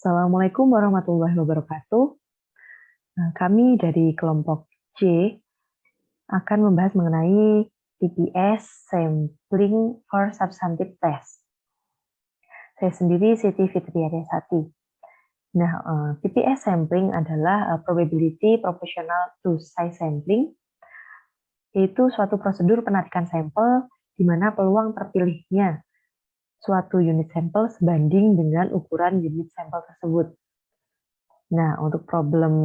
Assalamualaikum warahmatullahi wabarakatuh. Kami dari kelompok C akan membahas mengenai TPS Sampling for Substantive Test. Saya sendiri Siti Fitriaryasati. Nah, TPS sampling adalah probability proportional to size sampling, yaitu suatu prosedur penarikan sampel di mana peluang terpilihnya suatu unit sampel sebanding dengan ukuran unit sampel tersebut. Nah, untuk problem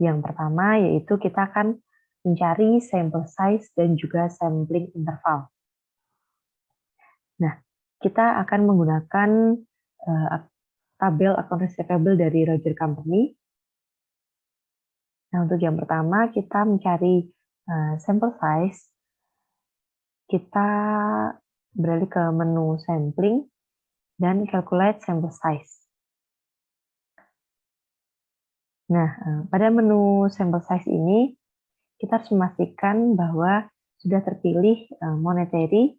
yang pertama yaitu kita akan mencari sample size dan juga sampling interval. Nah, kita akan menggunakan tabel account receivable dari Roger Company. Nah, untuk yang pertama kita mencari sample size. Kita beralih ke menu sampling dan calculate sample size. Nah, pada menu sample size ini kita harus memastikan bahwa sudah terpilih monetary.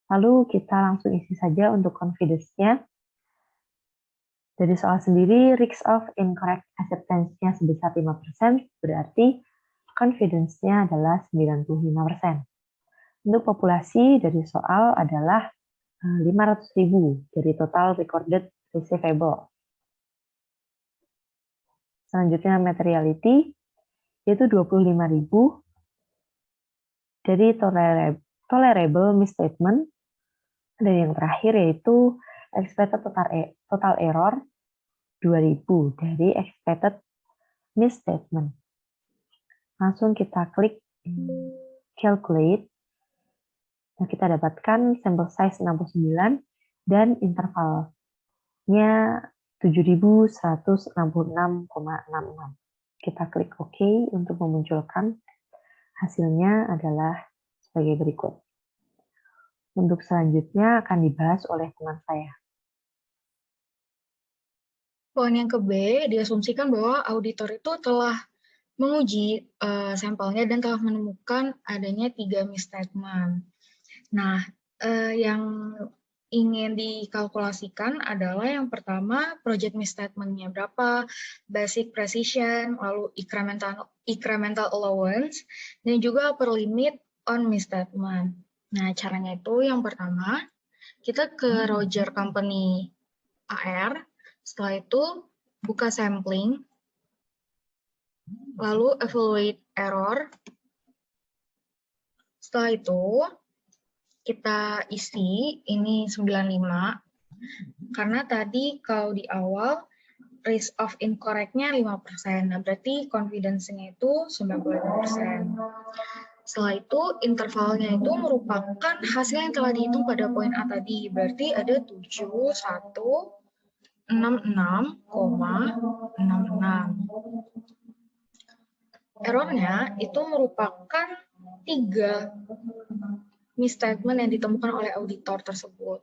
Lalu kita langsung isi saja untuk confidence-nya. Dari soal sendiri, risk of incorrect acceptance-nya sebesar 5%, berarti confidence-nya adalah 95%. Untuk populasi dari soal adalah 500.000 dari total recorded receivable. Selanjutnya materiality, yaitu 25.000 dari tolerable misstatement. Dan yang terakhir yaitu expected total error 2.000 dari expected misstatement. Langsung kita klik calculate. Nah, kita dapatkan sample size 69 dan intervalnya 7.166,66. Kita klik OK untuk memunculkan hasilnya adalah sebagai berikut. Untuk selanjutnya akan dibahas oleh teman saya. Poin yang ke B, diasumsikan bahwa auditor itu telah menguji sampelnya dan telah menemukan adanya 3 misstatement. Nah, yang ingin dikalkulasikan adalah yang pertama project misstatement-nya berapa, basic precision, lalu incremental allowance, dan juga upper limit on misstatement. Nah, caranya itu yang pertama, kita ke Roger Company AR, setelah itu buka sampling, lalu evaluate error. Setelah itu kita isi ini 95, karena tadi kalau di awal risk of incorrect-nya 5%, nah berarti confidence-nya itu 95%. Setelah itu intervalnya itu merupakan hasil yang telah dihitung pada poin A tadi, berarti ada 7166,66. Errornya itu merupakan 3 misstatement yang ditemukan oleh auditor tersebut.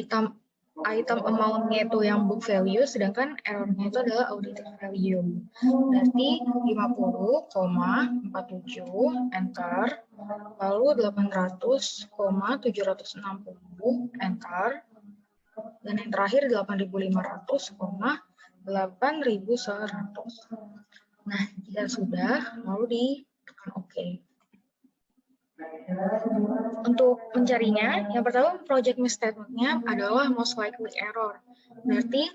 Item amount-nya itu yang book value, sedangkan error-nya itu adalah audited value. Berarti 50,47, enter. Lalu 800,760, enter. Dan yang terakhir 8.500,8.100. Nah, jika sudah, lalu ditekan OK. Untuk mencarinya, yang pertama project misstatement-nya adalah most likely error. Berarti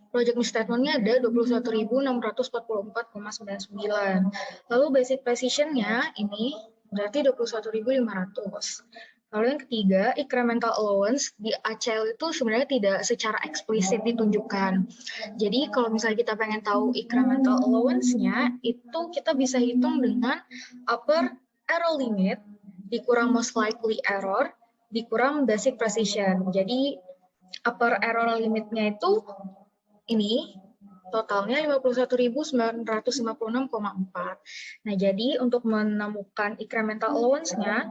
project misstatement-nya ada 21.644,99. Lalu basic precision-nya ini berarti 21.500. Lalu yang ketiga, incremental allowance di ACL itu sebenarnya tidak secara eksplisit ditunjukkan. Jadi kalau misalnya kita pengen tahu incremental allowance-nya, itu kita bisa hitung dengan upper error limit dikurang most likely error dikurang basic precision. Jadi upper error limitnya itu ini totalnya 51.956,4. Nah, jadi untuk menemukan incremental allowance-nya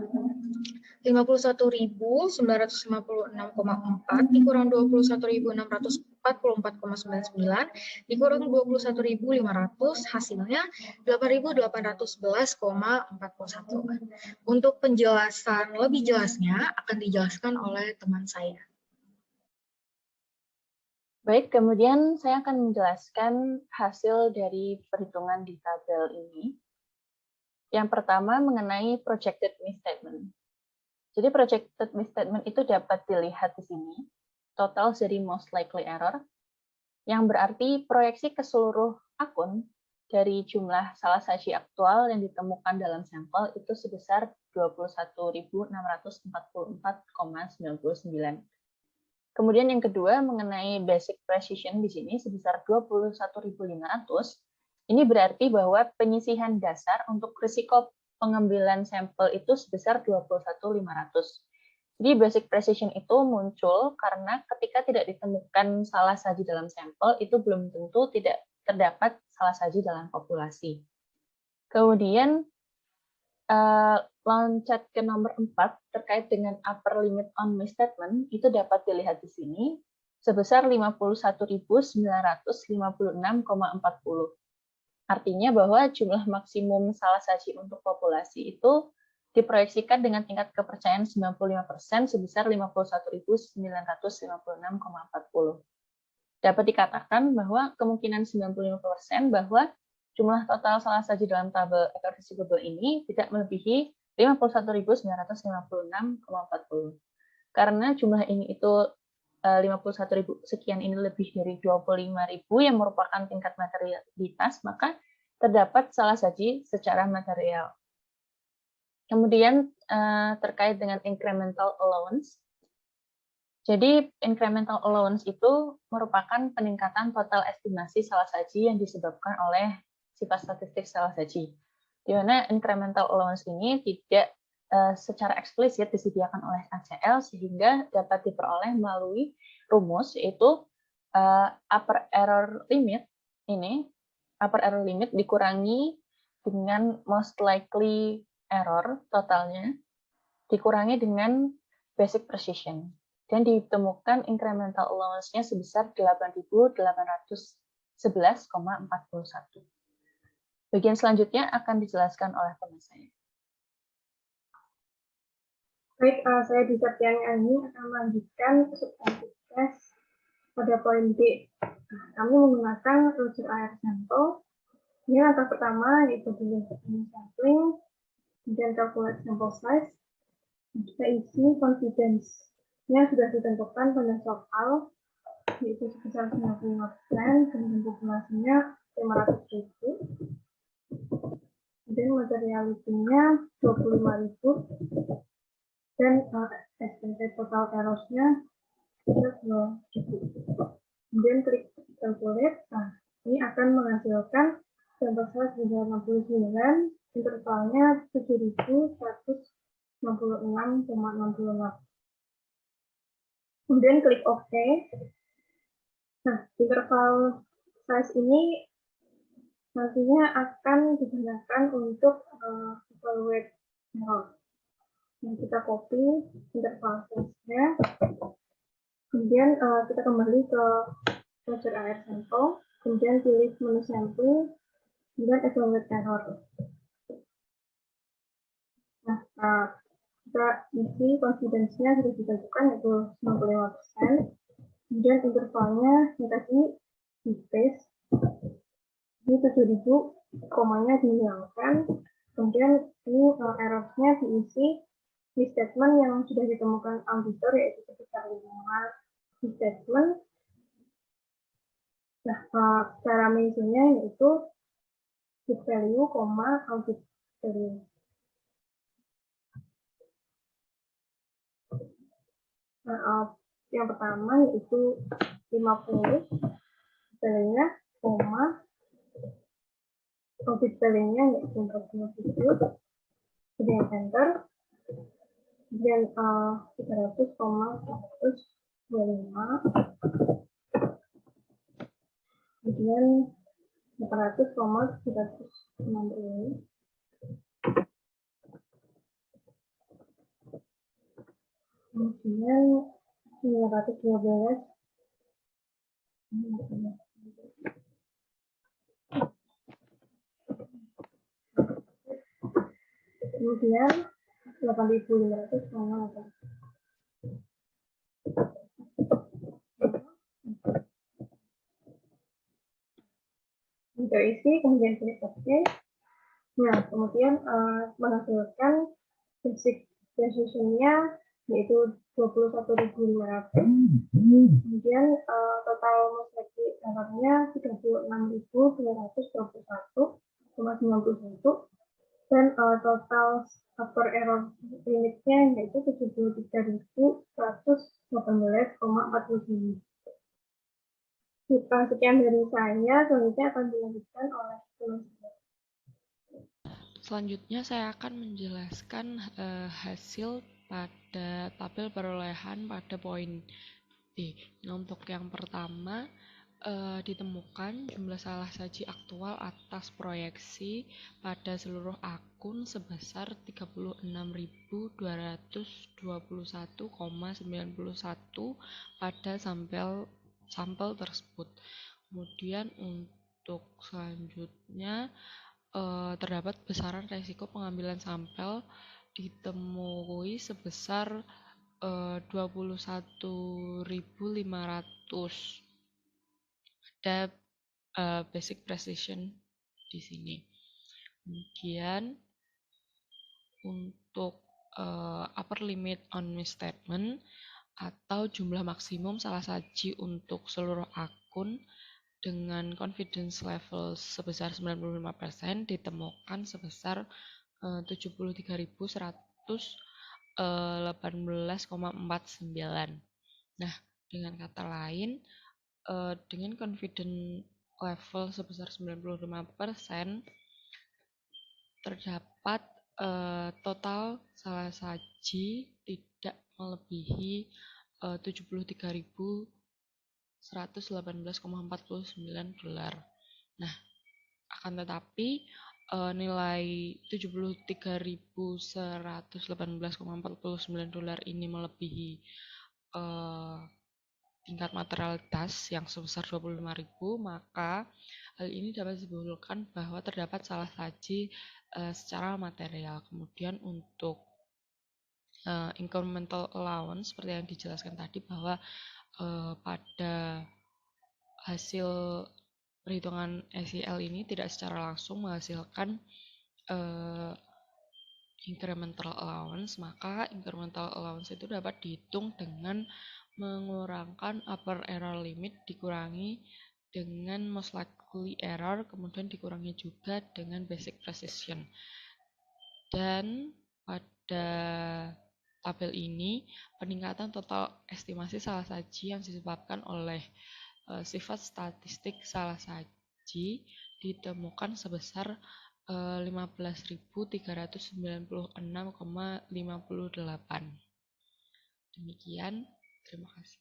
51.956,4 dikurang 21.644,99 dikurang 21.500, hasilnya 8.811,41. Untuk penjelasan lebih jelasnya akan dijelaskan oleh teman saya. Baik, kemudian saya akan menjelaskan hasil dari perhitungan di tabel ini. Yang pertama mengenai projected misstatement. Jadi projected misstatement itu dapat dilihat di sini, total dari most likely error, yang berarti proyeksi ke seluruh akun dari jumlah salah saji aktual yang ditemukan dalam sampel itu sebesar 21.644,99. Kemudian yang kedua mengenai basic precision di sini sebesar 21.500. Ini berarti bahwa penyisihan dasar untuk risiko pengambilan sampel itu sebesar 21.500. Jadi basic precision itu muncul karena ketika tidak ditemukan salah saji dalam sampel itu belum tentu tidak terdapat salah saji dalam populasi. Kemudian loncat ke nomor 4 terkait dengan upper limit on misstatement itu dapat dilihat di sini sebesar 51.956,40. Artinya bahwa jumlah maksimum salah saji untuk populasi itu diproyeksikan dengan tingkat kepercayaan 95% sebesar 51.956,40. Dapat dikatakan bahwa kemungkinan 95% bahwa jumlah total salah saji dalam tabel account receivable ini tidak melebihi 51.956,40. Karena jumlah ini itu 51.000 sekian ini lebih dari 25.000 yang merupakan tingkat materialitas, maka terdapat salah saji secara material. Kemudian terkait dengan incremental allowance. Jadi incremental allowance itu merupakan peningkatan total estimasi salah saji yang disebabkan oleh sifat statistik salah saji, di mana incremental allowance ini tidak secara eksplisit disediakan oleh ACL sehingga dapat diperoleh melalui rumus, yaitu upper error limit dikurangi dengan most likely error totalnya dikurangi dengan basic precision dan ditemukan incremental allowance-nya sebesar 8.811,41. Bagian selanjutnya akan dijelaskan oleh teman saya. Baik, saya di Septiani ini akan melanjutkan substantif tes pada poin B. Kami menggunakan Roger AR sampel. Ini langkah pertama yaitu dilihat sampling, kemudian calculate sample size. Kita isi confidence-nya sudah ditentukan pada soal, yaitu sebesar 95%, kemudian populasinya 500.000. Kemudian materiality-nya 25.000 dan estimated total errors-nya 2.000. Kemudian klik calculate. Nah, ini akan menghasilkan sampel size 69, intervalnya 7.166,66. Kemudian klik OK. Nah, interval size ini nantinya akan digunakan untuk evaluate error. Nah, kita copy interval size-nya, kemudian kita kembali ke Roger AR sampel, kemudian pilih menu sampling, kemudian evaluate error. Nah, kita isi confidence-nya sudah ditentukan yaitu 95%, kemudian intervalnya yang tadi di paste. Ini 7.000, komanya dihilangkan, kemudian ini error-nya diisi di statement yang sudah ditemukan auditor, yaitu sebesar 5 statement. Nah, cara mentionnya yaitu book value, audit value. Nah, yang pertama yaitu 50 value-nya, audit value-nya yaitu 47, kemudian enter, kemudian 300,125, kemudian 400,360, kemudian 912, kemudian 8.500,8. isi, kemudian klik OK. Nah, kemudian menghasilkan basic precision-nya yaitu 21.500. Kemudian total mostly error-nya 36.221,91 dan total upper error limitnya yaitu 73.118,49. Sekian dari saya, selanjutnya akan dilanjutkan oleh teman-teman. Selanjutnya saya akan menjelaskan hasil pada tabel perolehan pada poin B. Nah, untuk yang pertama, ditemukan jumlah salah saji aktual atas proyeksi pada seluruh akun sebesar 36.221,91 pada sampel tersebut. Kemudian untuk selanjutnya terdapat besaran resiko pengambilan sampel ditemui sebesar 21.500 ada basic precision di sini. Kemudian untuk upper limit on misstatement atau jumlah maksimum salah saji untuk seluruh akun dengan confidence level sebesar 95% ditemukan sebesar 73.118,49. Nah, dengan kata lain, dengan confidence level sebesar 95% terdapat total salah saji tidak melebihi 73.118,49 dolar. Nah, akan tetapi nilai 73.118,49 dolar ini melebihi tingkat materialitas yang sebesar 25.000, maka hal ini dapat disimpulkan bahwa terdapat salah saji secara material. Kemudian untuk incremental allowance seperti yang dijelaskan tadi bahwa pada hasil perhitungan SEL ini tidak secara langsung menghasilkan incremental allowance, maka incremental allowance itu dapat dihitung dengan mengurangkan upper error limit dikurangi dengan most likely error, kemudian dikurangi juga dengan basic precision. Dan pada tabel ini peningkatan total estimasi salah saji yang disebabkan oleh sifat statistik salah saji ditemukan sebesar 15.396,58. Demikian, terima kasih.